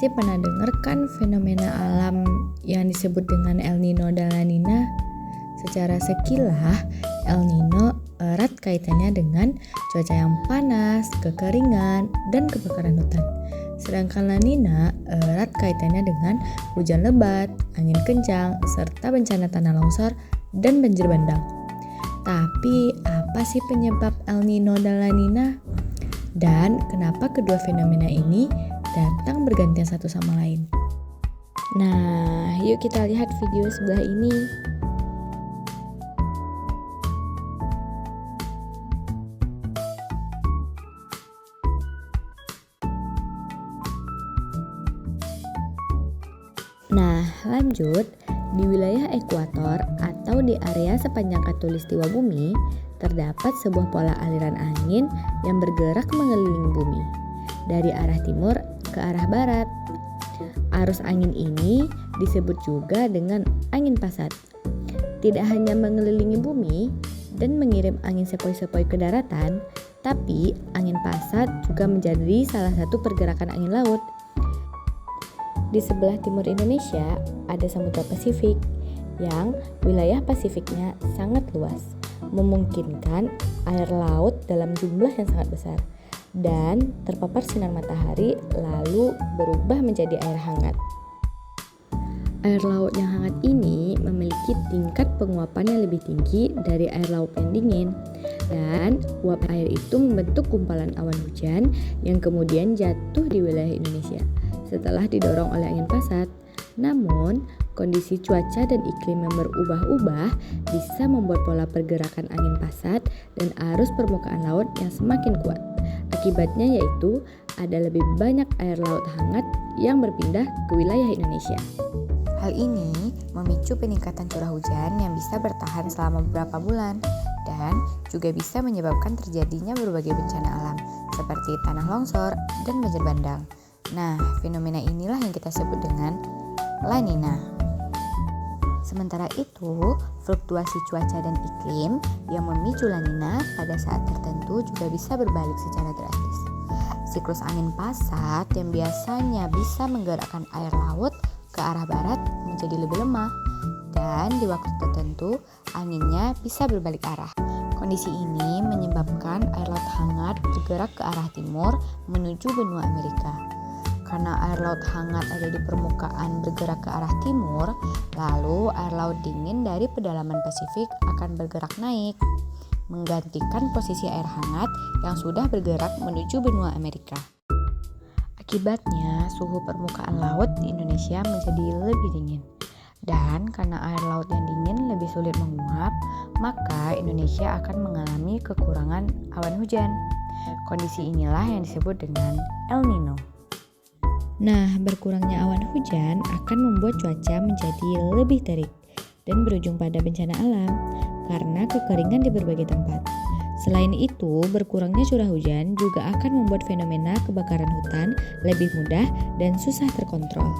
pasti pernah dengar kan fenomena alam yang disebut dengan El Nino dan La Nina? Secara sekilas, El Nino erat kaitannya dengan cuaca yang panas, kekeringan, dan kebakaran hutan. Sedangkan La Nina erat kaitannya dengan hujan lebat, angin kencang, serta bencana tanah longsor dan banjir bandang. Tapi apa sih penyebab El Nino dan La Nina? Dan kenapa kedua fenomena ini datang bergantian satu sama lain? Nah, yuk kita lihat video sebelah ini. Nah, lanjut. Di wilayah ekuator atau di area sepanjang khatulistiwa bumi, terdapat sebuah pola aliran angin yang bergerak mengelilingi bumi dari arah timur ke arah barat. Arus angin ini disebut juga dengan angin pasat. Tidak hanya mengelilingi bumi dan mengirim angin sepoi-sepoi ke daratan, tapi angin pasat juga menjadi salah satu pergerakan angin laut. Di sebelah timur Indonesia ada Samudra Pasifik yang wilayah Pasifiknya sangat luas, memungkinkan air laut dalam jumlah yang sangat besar dan terpapar sinar matahari lalu berubah menjadi air hangat. Air laut yang hangat ini memiliki tingkat penguapan yang lebih tinggi dari air laut yang dingin, dan uap air itu membentuk gumpalan awan hujan yang kemudian jatuh di wilayah Indonesia setelah didorong oleh angin pasat. Namun, kondisi cuaca dan iklim yang berubah-ubah bisa membuat pola pergerakan angin pasat dan arus permukaan laut yang semakin kuat. Akibatnya yaitu ada lebih banyak air laut hangat yang berpindah ke wilayah Indonesia. Hal ini memicu peningkatan curah hujan yang bisa bertahan selama beberapa bulan dan juga bisa menyebabkan terjadinya berbagai bencana alam seperti tanah longsor dan banjir bandang. Nah, fenomena inilah yang kita sebut dengan La Nina. Sementara itu, fluktuasi cuaca dan iklim yang memicu La Nina pada saat tertentu juga bisa berbalik secara drastis. Siklus angin pasat yang biasanya bisa menggerakkan air laut ke arah barat menjadi lebih lemah, dan di waktu tertentu anginnya bisa berbalik arah. Kondisi ini menyebabkan air laut hangat bergerak ke arah timur menuju benua Amerika. Karena air laut hangat ada di permukaan bergerak ke arah timur, lalu air laut dingin dari pedalaman Pasifik akan bergerak naik, menggantikan posisi air hangat yang sudah bergerak menuju benua Amerika. Akibatnya, suhu permukaan laut di Indonesia menjadi lebih dingin. Dan karena air laut yang dingin lebih sulit menguap, maka Indonesia akan mengalami kekurangan awan hujan. Kondisi inilah yang disebut dengan El Nino. Nah, berkurangnya awan hujan akan membuat cuaca menjadi lebih terik dan berujung pada bencana alam karena kekeringan di berbagai tempat. Selain itu, berkurangnya curah hujan juga akan membuat fenomena kebakaran hutan lebih mudah dan susah terkontrol.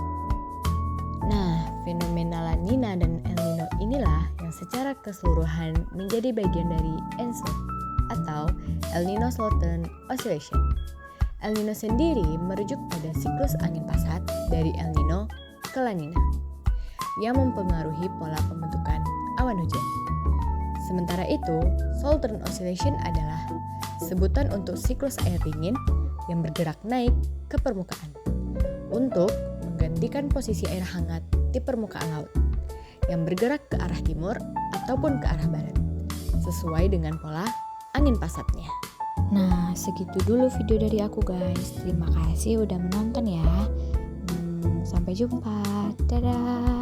Nah, fenomena La Nina dan El Nino inilah yang secara keseluruhan menjadi bagian dari ENSO atau El Nino Southern Oscillation. El Nino sendiri merujuk pada siklus angin pasat dari El Nino ke La Nina yang mempengaruhi pola pembentukan awan hujan. Sementara itu, Southern Oscillation adalah sebutan untuk siklus air dingin yang bergerak naik ke permukaan untuk menggantikan posisi air hangat di permukaan laut yang bergerak ke arah timur ataupun ke arah barat sesuai dengan pola angin pasatnya. Nah, segitu dulu video dari aku guys. Terima kasih udah menonton ya. Sampai jumpa. Dadah.